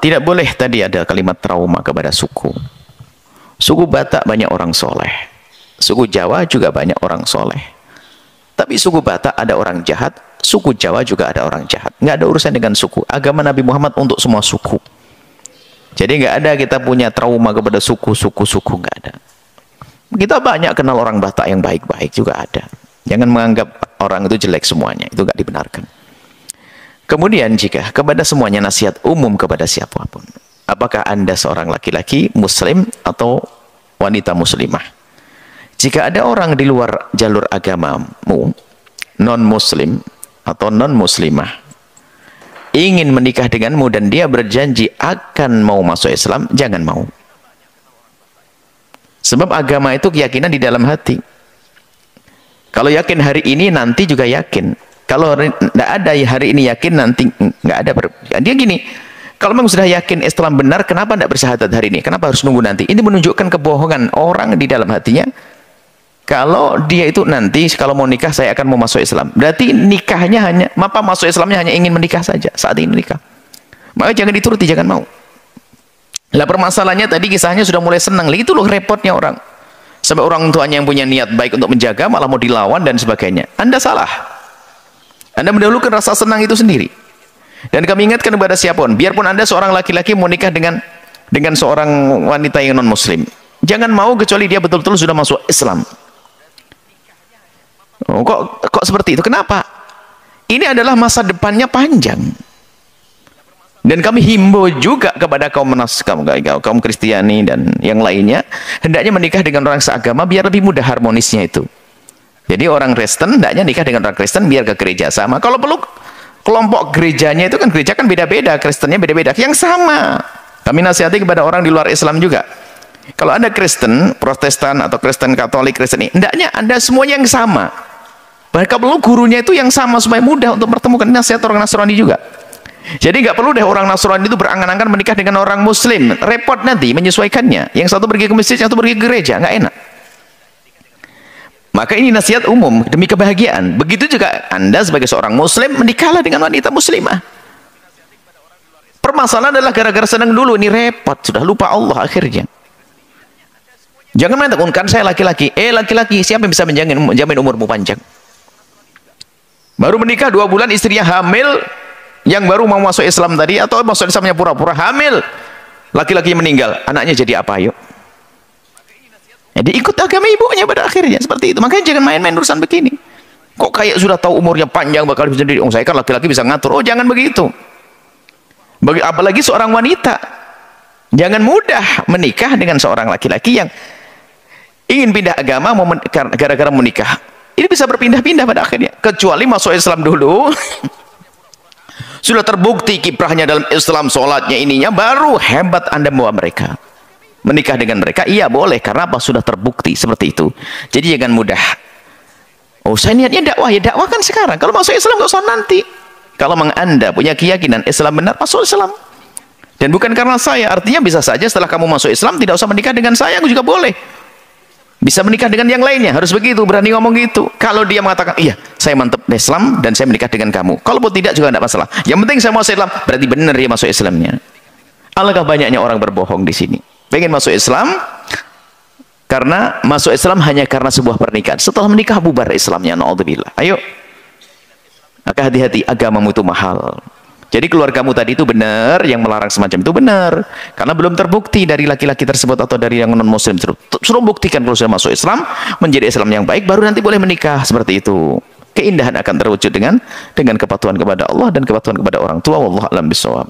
tidak boleh tadi ada kalimat trauma kepada suku. Suku Batak banyak orang soleh, suku Jawa juga banyak orang soleh. Tapi suku Batak ada orang jahat, suku Jawa juga ada orang jahat. Nggak ada urusan dengan suku. Agama Nabi Muhammad untuk semua suku. Jadi nggak ada kita punya trauma kepada suku-suku, nggak ada. Kita banyak kenal orang Batak yang baik-baik juga ada. Jangan menganggap orang itu jelek semuanya, itu nggak dibenarkan. Kemudian jika kepada semuanya nasihat umum kepada siapapun. Apakah Anda seorang laki-laki muslim atau wanita muslimah? Jika ada orang di luar jalur agamamu, non-muslim atau non-muslimah, ingin menikah denganmu dan dia berjanji akan mau masuk Islam, jangan mau. Sebab agama itu keyakinan di dalam hati. Kalau yakin hari ini, nanti juga yakin. Kalau tidak ada hari ini yakin, nanti nggak ada. Dia gini, kalau memang sudah yakin Islam benar, kenapa tidak bersyahadat hari ini? Kenapa harus nunggu nanti? Ini menunjukkan kebohongan orang di dalam hatinya. Kalau dia itu nanti, kalau mau nikah, saya akan mau masuk Islam. Berarti nikahnya hanya, masuk Islamnya hanya ingin menikah saja, saat ini nikah. Maka jangan dituruti, jangan mau. Lah permasalahannya tadi kisahnya sudah mulai senang. Itu loh repotnya orang. Sampai orang tuanya yang punya niat baik untuk menjaga, malah mau dilawan dan sebagainya. Anda salah. Anda mendahulukan rasa senang itu sendiri. Dan kami ingatkan kepada siapapun, biarpun Anda seorang laki-laki mau nikah dengan seorang wanita yang non-muslim, jangan mau kecuali dia betul-betul sudah masuk Islam. Oh, kok seperti itu? Kenapa? Ini adalah masa depannya panjang. Dan kami himbau juga kepada kaum Kristiani dan yang lainnya, hendaknya menikah dengan orang seagama biar lebih mudah harmonisnya itu. Jadi orang Kristen hendaknya nikah dengan orang Kristen biar ke gereja sama. Kalau perlu kelompok gerejanya itu kan gereja kan beda-beda, Kristennya beda-beda. Yang sama. Kami nasihati kepada orang di luar Islam juga. Kalau Anda Kristen, Protestan atau Kristen Katolik, Kristen ini, hendaknya Anda semuanya yang sama. Bahkan perlu gurunya itu yang sama supaya mudah untuk pertemukan. Nasihat orang Nasrani juga. Jadi nggak perlu deh orang Nasrani itu berangan-angan menikah dengan orang Muslim. Repot nanti menyesuaikannya. Yang satu pergi ke masjid, yang satu pergi ke gereja, nggak enak. Maka ini nasihat umum demi kebahagiaan. Begitu juga Anda sebagai seorang Muslim menikahlah dengan wanita Muslimah. Permasalahan adalah gara-gara senang dulu, ini repot, sudah lupa Allah akhirnya. Jangan mengatakan kan saya laki-laki. Laki-laki siapa yang bisa menjamin umurmu panjang? Baru menikah 2 bulan istrinya hamil, yang baru mau masuk Islam tadi atau masuk Islamnya pura-pura hamil, laki-laki meninggal, anaknya jadi apa? Yuk. Jadi ikut agama ibunya pada akhirnya seperti itu. Makanya jangan main-main urusan begini. Kok kayak sudah tahu umurnya panjang bakal bisa sendiri. Saya kan laki-laki bisa ngatur. Oh jangan begitu. Apalagi seorang wanita. Jangan mudah menikah dengan seorang laki-laki yang ingin pindah agama gara-gara menikah. Ini bisa berpindah-pindah pada akhirnya. Kecuali masuk Islam dulu. Sudah terbukti kiprahnya dalam Islam, sholatnya ininya, baru hebat Anda membawa mereka. Menikah dengan mereka, iya boleh, karena apa? Sudah terbukti seperti itu. Jadi jangan mudah. Oh saya niatnya dakwah, ya dakwah kan sekarang. Kalau masuk Islam nggak usah nanti. Kalau memang Anda punya keyakinan Islam benar, masuk Islam. Dan bukan karena saya, artinya bisa saja setelah kamu masuk Islam tidak usah menikah dengan saya, aku juga boleh. Bisa menikah dengan yang lainnya, harus begitu, berani ngomong gitu. Kalau dia mengatakan, iya saya mantep Islam dan saya menikah dengan kamu. Kalau pun tidak juga tidak masalah. Yang penting saya masuk Islam, berarti benar dia masuk Islamnya. Alangkah banyaknya orang berbohong di sini. Pengen masuk Islam karena masuk Islam hanya karena sebuah pernikahan. Setelah menikah bubar Islamnya, naudzubillah. Ayo, maka hati-hati, agamamu itu mahal. Jadi keluargamu tadi itu benar, yang melarang semacam itu benar, karena belum terbukti dari laki-laki tersebut atau dari yang non Muslim. Suruh buktikan kalau sudah masuk Islam, menjadi Islam yang baik, baru nanti boleh menikah seperti itu. Keindahan akan terwujud dengan kepatuhan kepada Allah dan kepatuhan kepada orang tua. Wallahu a'lam bishawab.